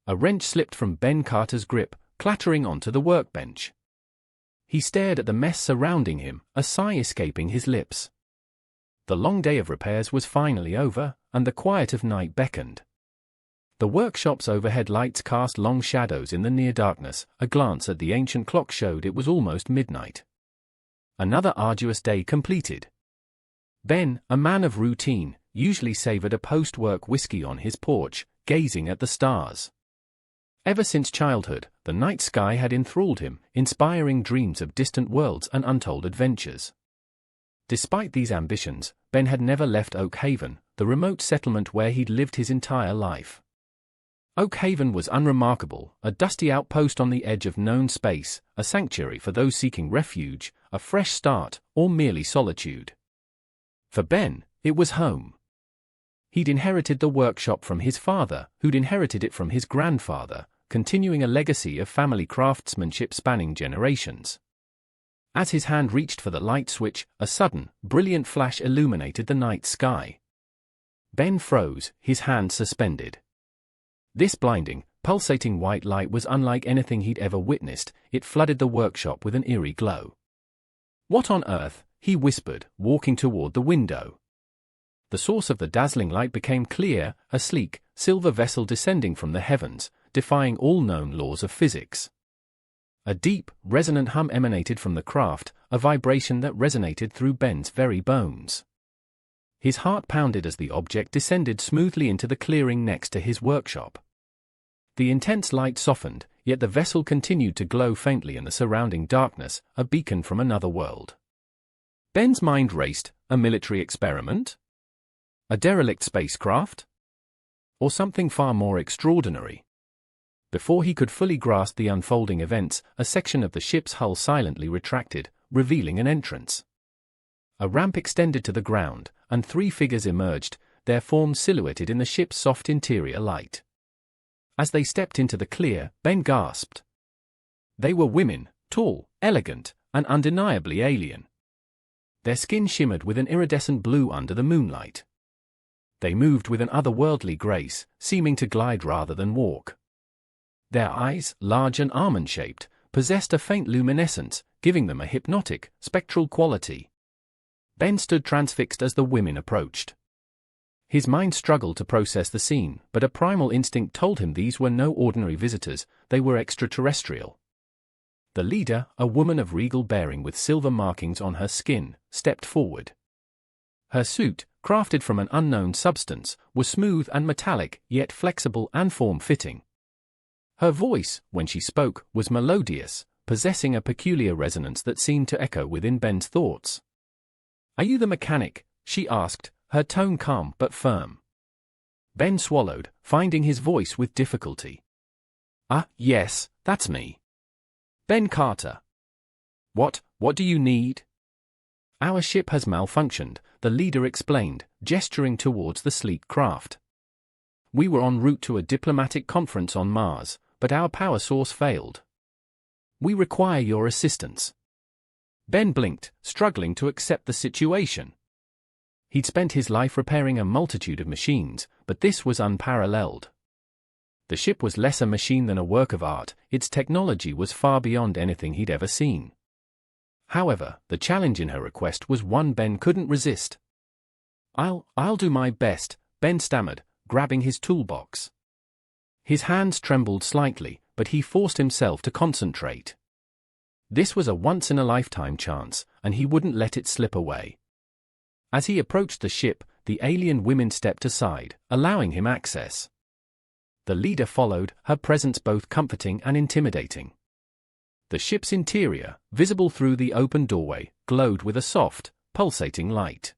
A wrench slipped from Ben Carter's grip, clattering onto the workbench. He stared at the mess surrounding him, a sigh escaping his lips. The long day of repairs was finally over, and the quiet of night beckoned. The workshop's overhead lights cast long shadows in the near darkness. A glance at the ancient clock showed it was almost midnight. Another arduous day completed. Ben, a man of routine, usually savored a post-work whiskey on his porch, gazing at the stars. Ever since childhood, the night sky had enthralled him, inspiring dreams of distant worlds and untold adventures. Despite these ambitions, Ben had never left Oak Haven, the remote settlement where he'd lived his entire life. Oak Haven was unremarkable, a dusty outpost on the edge of known space, a sanctuary for those seeking refuge, a fresh start, or merely solitude. For Ben, it was home. He'd inherited the workshop from his father, who'd inherited it from his grandfather, continuing a legacy of family craftsmanship spanning generations. As his hand reached for the light switch, a sudden, brilliant flash illuminated the night sky. Ben froze, his hand suspended. This blinding, pulsating white light was unlike anything he'd ever witnessed. It flooded the workshop with an eerie glow. "What on earth?" he whispered, walking toward the window. The source of the dazzling light became clear, a sleek, silver vessel descending from the heavens, defying all known laws of physics. A deep, resonant hum emanated from the craft, a vibration that resonated through Ben's very bones. His heart pounded as the object descended smoothly into the clearing next to his workshop. The intense light softened, yet the vessel continued to glow faintly in the surrounding darkness, a beacon from another world. Ben's mind raced. A military experiment? A derelict spacecraft? Or something far more extraordinary? Before he could fully grasp the unfolding events, a section of the ship's hull silently retracted, revealing an entrance. A ramp extended to the ground, and 3 figures emerged, their forms silhouetted in the ship's soft interior light. As they stepped into the clear, Ben gasped. They were women, tall, elegant, and undeniably alien. Their skin shimmered with an iridescent blue under the moonlight. They moved with an otherworldly grace, seeming to glide rather than walk. Their eyes, large and almond-shaped, possessed a faint luminescence, giving them a hypnotic, spectral quality. Ben stood transfixed as the women approached. His mind struggled to process the scene, but a primal instinct told him these were no ordinary visitors, they were extraterrestrial. The leader, a woman of regal bearing with silver markings on her skin, stepped forward. Her suit, crafted from an unknown substance, was smooth and metallic, yet flexible and form-fitting. Her voice, when she spoke, was melodious, possessing a peculiar resonance that seemed to echo within Ben's thoughts. "Are you the mechanic?" she asked, her tone calm but firm. Ben swallowed, finding his voice with difficulty. Yes, that's me. Ben Carter." What do you need?" "Our ship has malfunctioned," the leader explained, gesturing towards the sleek craft. "We were en route to a diplomatic conference on Mars, but our power source failed. We require your assistance." Ben blinked, struggling to accept the situation. He'd spent his life repairing a multitude of machines, but this was unparalleled. The ship was less a machine than a work of art, its technology was far beyond anything he'd ever seen. However, the challenge in her request was one Ben couldn't resist. I'll do my best," Ben stammered, grabbing his toolbox. His hands trembled slightly, but he forced himself to concentrate. This was a once-in-a-lifetime chance, and he wouldn't let it slip away. As he approached the ship, the alien women stepped aside, allowing him access. The leader followed, her presence both comforting and intimidating. The ship's interior, visible through the open doorway, glowed with a soft, pulsating light.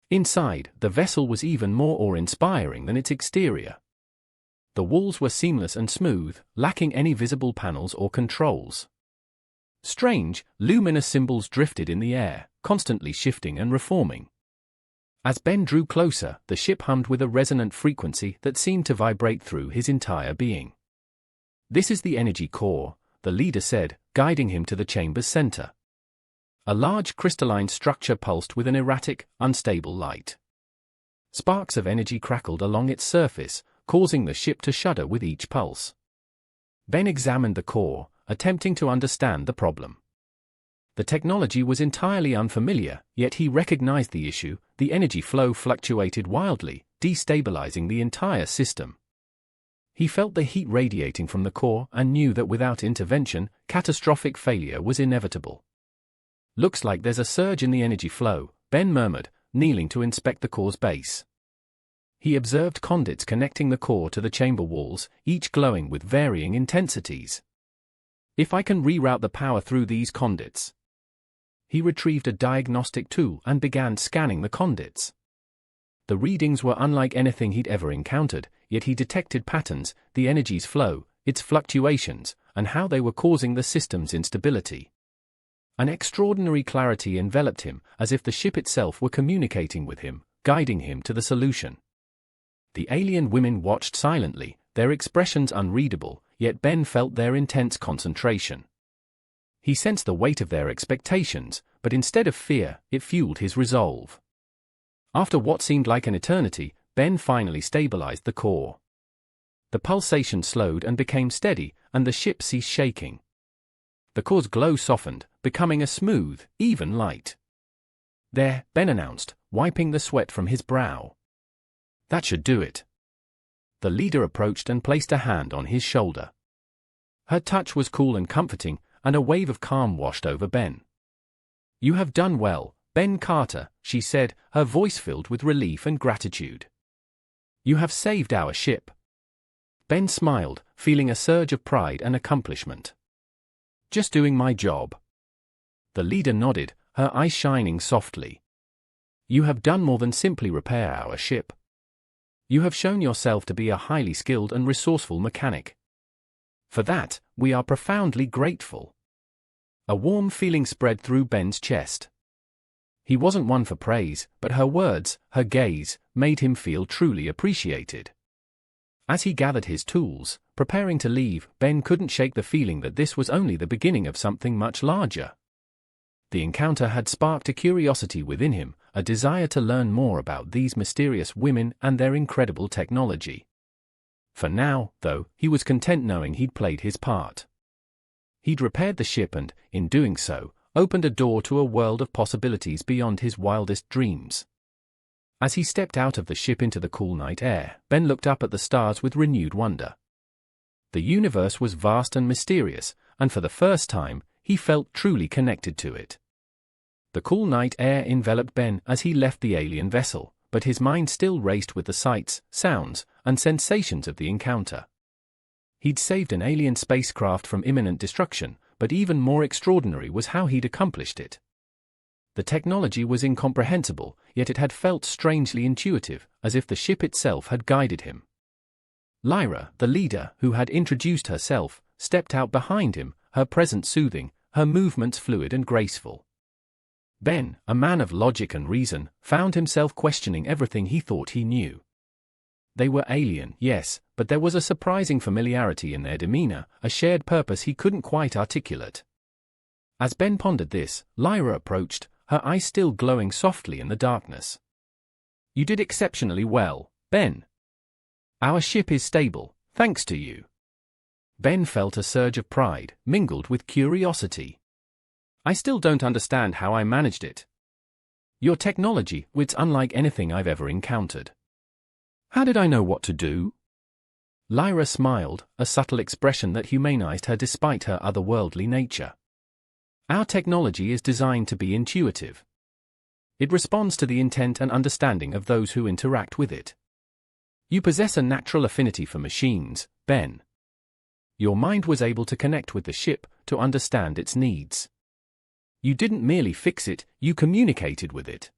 Inside, the vessel was even more awe-inspiring than its exterior. The walls were seamless and smooth, lacking any visible panels or controls. Strange, luminous symbols drifted in the air, constantly shifting and reforming. As Ben drew closer, the ship hummed with a resonant frequency that seemed to vibrate through his entire being. "This is the energy core," the leader said, guiding him to the chamber's center. A large crystalline structure pulsed with an erratic, unstable light. Sparks of energy crackled along its surface, causing the ship to shudder with each pulse. Ben examined the core, attempting to understand the problem. The technology was entirely unfamiliar, yet he recognized the issue. The energy flow fluctuated wildly, destabilizing the entire system. He felt the heat radiating from the core and knew that without intervention, catastrophic failure was inevitable. "Looks like there's a surge in the energy flow," Ben murmured, kneeling to inspect the core's base. He observed conduits connecting the core to the chamber walls, each glowing with varying intensities. "If I can reroute the power through these conduits." He retrieved a diagnostic tool and began scanning the conduits. The readings were unlike anything he'd ever encountered, yet he detected patterns, the energy's flow, its fluctuations, and how they were causing the system's instability. An extraordinary clarity enveloped him, as if the ship itself were communicating with him, guiding him to the solution. The alien women watched silently, their expressions unreadable, yet Ben felt their intense concentration. He sensed the weight of their expectations, but instead of fear, it fueled his resolve. After what seemed like an eternity, Ben finally stabilized the core. The pulsation slowed and became steady, and the ship ceased shaking. The core's glow softened, becoming a smooth, even light. "There," Ben announced, wiping the sweat from his brow. "That should do it." The leader approached and placed a hand on his shoulder. Her touch was cool and comforting, and a wave of calm washed over Ben. "You have done well, Ben Carter," she said, her voice filled with relief and gratitude. "You have saved our ship." Ben smiled, feeling a surge of pride and accomplishment. "Just doing my job." The leader nodded, her eyes shining softly. "You have done more than simply repair our ship. You have shown yourself to be a highly skilled and resourceful mechanic. For that, we are profoundly grateful." A warm feeling spread through Ben's chest. He wasn't one for praise, but her words, her gaze, made him feel truly appreciated. As he gathered his tools, preparing to leave, Ben couldn't shake the feeling that this was only the beginning of something much larger. The encounter had sparked a curiosity within him, a desire to learn more about these mysterious women and their incredible technology. For now, though, he was content knowing he'd played his part. He'd repaired the ship and, in doing so, opened a door to a world of possibilities beyond his wildest dreams. As he stepped out of the ship into the cool night air, Ben looked up at the stars with renewed wonder. The universe was vast and mysterious, and for the first time, he felt truly connected to it. The cool night air enveloped Ben as he left the alien vessel, but his mind still raced with the sights, sounds, and sensations of the encounter. He'd saved an alien spacecraft from imminent destruction, but even more extraordinary was how he'd accomplished it. The technology was incomprehensible, yet it had felt strangely intuitive, as if the ship itself had guided him. Lyra, the leader, who had introduced herself, stepped out behind him, her presence soothing, her movements fluid and graceful. Ben, a man of logic and reason, found himself questioning everything he thought he knew. They were alien, yes, but there was a surprising familiarity in their demeanor, a shared purpose he couldn't quite articulate. As Ben pondered this, Lyra approached, her eyes still glowing softly in the darkness. "You did exceptionally well, Ben. Our ship is stable, thanks to you." Ben felt a surge of pride, mingled with curiosity. "I still don't understand how I managed it. Your technology, it's unlike anything I've ever encountered." "How did I know what to do?" Lyra smiled, a subtle expression that humanized her despite her otherworldly nature. "Our technology is designed to be intuitive. It responds to the intent and understanding of those who interact with it. You possess a natural affinity for machines, Ben. Your mind was able to connect with the ship, to understand its needs. You didn't merely fix it, you communicated with it."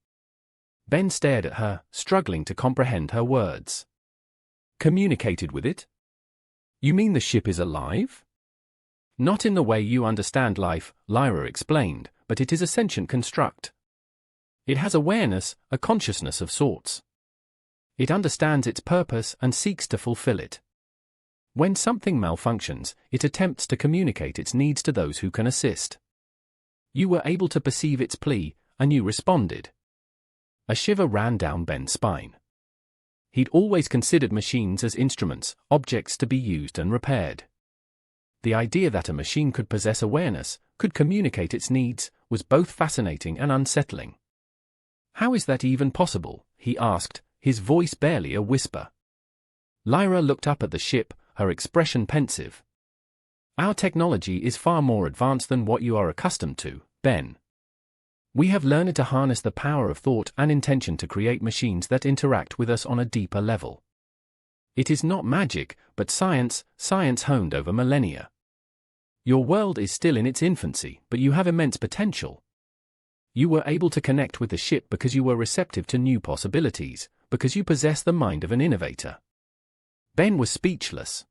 Ben stared at her, struggling to comprehend her words. "Communicated with it? You mean the ship is alive?" "Not in the way you understand life," Lyra explained, "but it is a sentient construct. It has awareness, a consciousness of sorts. It understands its purpose and seeks to fulfill it. When something malfunctions, it attempts to communicate its needs to those who can assist. You were able to perceive its plea, and you responded." A shiver ran down Ben's spine. He'd always considered machines as instruments, objects to be used and repaired. The idea that a machine could possess awareness, could communicate its needs, was both fascinating and unsettling. "How is that even possible?" he asked, his voice barely a whisper. Lyra looked up at the ship, her expression pensive. "Our technology is far more advanced than what you are accustomed to, Ben. We have learned to harness the power of thought and intention to create machines that interact with us on a deeper level. It is not magic, but science honed over millennia. Your world is still in its infancy, but you have immense potential. You were able to connect with the ship because you were receptive to new possibilities, because you possess the mind of an innovator." Ben was speechless.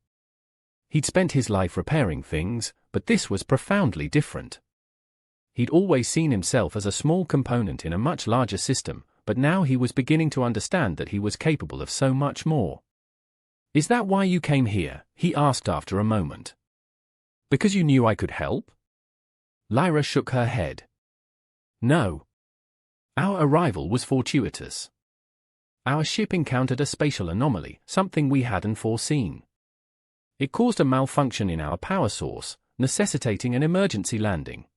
He'd spent his life repairing things, but this was profoundly different. He'd always seen himself as a small component in a much larger system, but now he was beginning to understand that he was capable of so much more. "Is that why you came here?" he asked after a moment. "Because you knew I could help?" Lyra shook her head. "No. Our arrival was fortuitous. Our ship encountered a spatial anomaly, something we hadn't foreseen. It caused a malfunction in our power source, necessitating an emergency landing.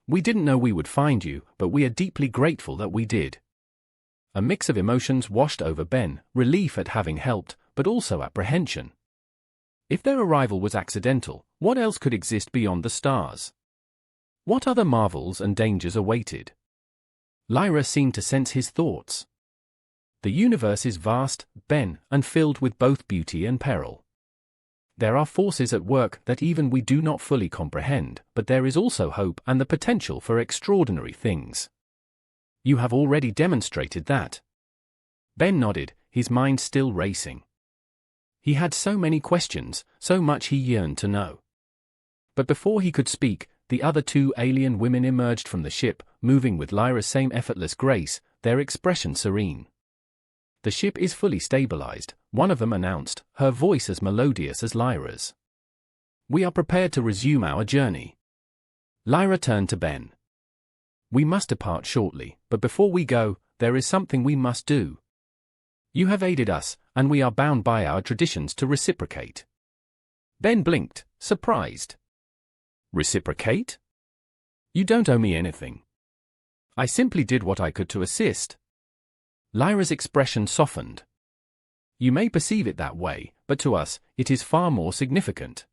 We didn't know we would find you, but we are deeply grateful that we did." A mix of emotions washed over Ben, relief at having helped, but also apprehension. If their arrival was accidental, what else could exist beyond the stars? What other marvels and dangers awaited? Lyra seemed to sense his thoughts. "The universe is vast, Ben, and filled with both beauty and peril. There are forces at work that even we do not fully comprehend, but there is also hope and the potential for extraordinary things. You have already demonstrated that." Ben nodded, his mind still racing. He had so many questions, so much he yearned to know. But before he could speak, the other two alien women emerged from the ship, moving with Lyra's same effortless grace, their expression serene. "The ship is fully stabilized," one of them announced, her voice as melodious as Lyra's. "We are prepared to resume our journey." Lyra turned to Ben. "We must depart shortly, but before we go, there is something we must do. You have aided us, and we are bound by our traditions to reciprocate." Ben blinked, surprised. "Reciprocate? You don't owe me anything. I simply did what I could to assist." Lyra's expression softened. "You may perceive it that way, but to us, it is far more significant.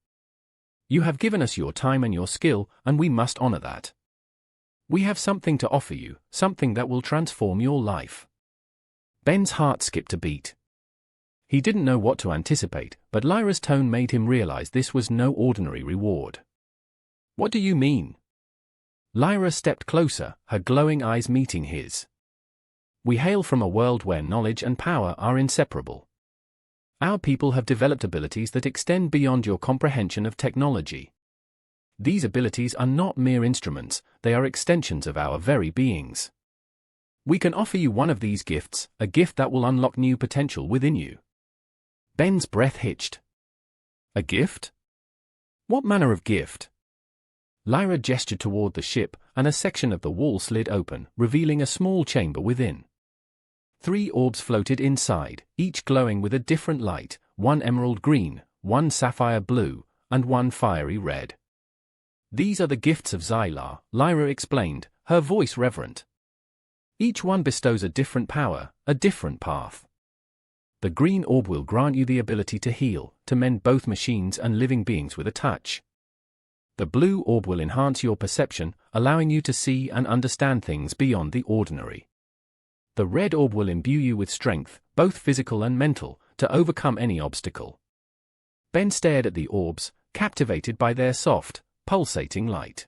You have given us your time and your skill, and we must honor that. We have something to offer you, something that will transform your life." Ben's heart skipped a beat. He didn't know what to anticipate, but Lyra's tone made him realize this was no ordinary reward. "What do you mean?" Lyra stepped closer, her glowing eyes meeting his. "We hail from a world where knowledge and power are inseparable. Our people have developed abilities that extend beyond your comprehension of technology. These abilities are not mere instruments, they are extensions of our very beings. We can offer you one of these gifts, a gift that will unlock new potential within you." Ben's breath hitched. "A gift? What manner of gift?" Lyra gestured toward the ship, and a section of the wall slid open, revealing a small chamber within. 3 orbs floated inside, each glowing with a different light, one emerald green, one sapphire blue, and one fiery red. "These are the gifts of Xylar," Lyra explained, her voice reverent. "Each one bestows a different power, a different path. The green orb will grant you the ability to heal, to mend both machines and living beings with a touch. The blue orb will enhance your perception, allowing you to see and understand things beyond the ordinary. The red orb will imbue you with strength, both physical and mental, to overcome any obstacle." Ben stared at the orbs, captivated by their soft, pulsating light.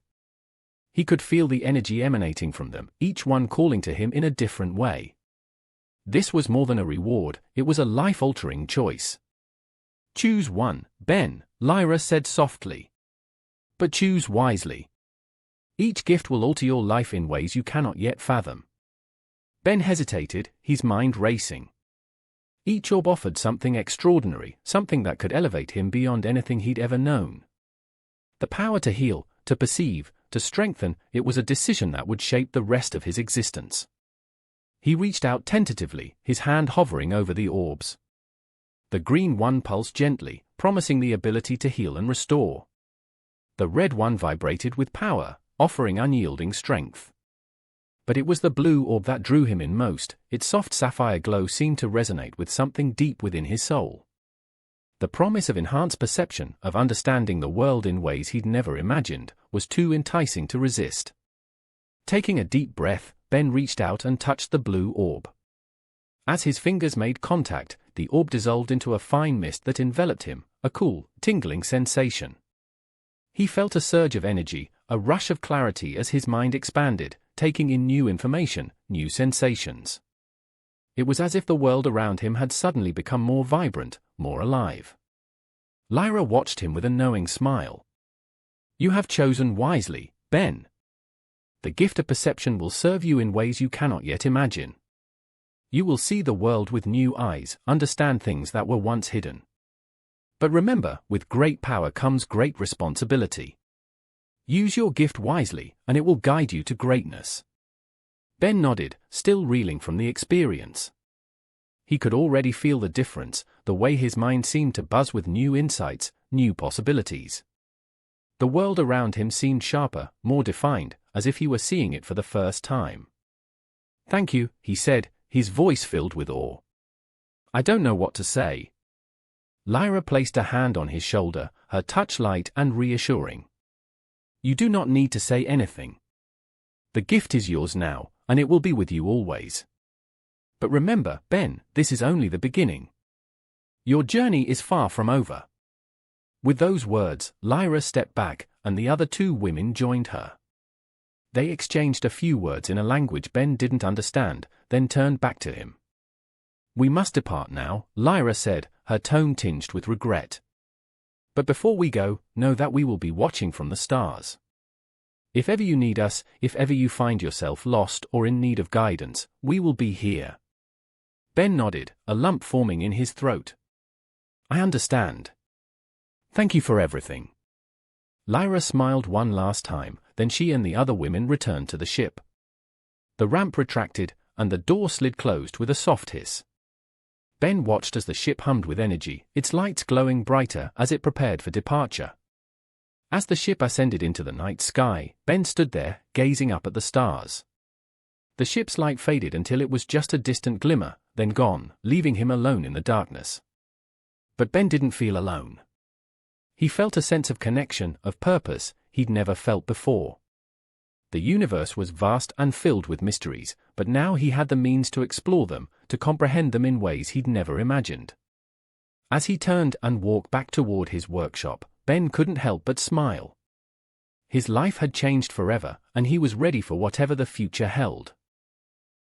He could feel the energy emanating from them, each one calling to him in a different way. This was more than a reward, it was a life-altering choice. "Choose one, Ben," Lyra said softly. "But choose wisely. Each gift will alter your life in ways you cannot yet fathom." Ben hesitated, his mind racing. Each orb offered something extraordinary, something that could elevate him beyond anything he'd ever known. The power to heal, to perceive, to strengthen, it was a decision that would shape the rest of his existence. He reached out tentatively, his hand hovering over the orbs. The green one pulsed gently, promising the ability to heal and restore. The red one vibrated with power, offering unyielding strength. But it was the blue orb that drew him in most. Its soft sapphire glow seemed to resonate with something deep within his soul. The promise of enhanced perception, of understanding the world in ways he'd never imagined, was too enticing to resist. Taking a deep breath, Ben reached out and touched the blue orb. As his fingers made contact, the orb dissolved into a fine mist that enveloped him, a cool, tingling sensation. He felt a surge of energy, a rush of clarity as his mind expanded, taking in new information, new sensations. It was as if the world around him had suddenly become more vibrant, more alive. Lyra watched him with a knowing smile. "You have chosen wisely, Ben. The gift of perception will serve you in ways you cannot yet imagine. You will see the world with new eyes, understand things that were once hidden. But remember, with great power comes great responsibility. Use your gift wisely, and it will guide you to greatness." Ben nodded, still reeling from the experience. He could already feel the difference, the way his mind seemed to buzz with new insights, new possibilities. The world around him seemed sharper, more defined, as if he were seeing it for the first time. "Thank you," he said, his voice filled with awe. "I don't know what to say." Lyra placed a hand on his shoulder, her touch light and reassuring. "You do not need to say anything. The gift is yours now, and it will be with you always. But remember, Ben, this is only the beginning. Your journey is far from over." With those words, Lyra stepped back, and the other two women joined her. They exchanged a few words in a language Ben didn't understand, then turned back to him. "We must depart now," Lyra said, her tone tinged with regret. "But before we go, know that we will be watching from the stars. If ever you need us, if ever you find yourself lost or in need of guidance, we will be here." Ben nodded, a lump forming in his throat. "I understand. Thank you for everything." Lyra smiled one last time, then she and the other women returned to the ship. The ramp retracted, and the door slid closed with a soft hiss. Ben watched as the ship hummed with energy, its lights glowing brighter as it prepared for departure. As the ship ascended into the night sky, Ben stood there, gazing up at the stars. The ship's light faded until it was just a distant glimmer, then gone, leaving him alone in the darkness. But Ben didn't feel alone. He felt a sense of connection, of purpose, he'd never felt before. The universe was vast and filled with mysteries, but now he had the means to explore them, to comprehend them in ways he'd never imagined. As he turned and walked back toward his workshop, Ben couldn't help but smile. His life had changed forever, and he was ready for whatever the future held.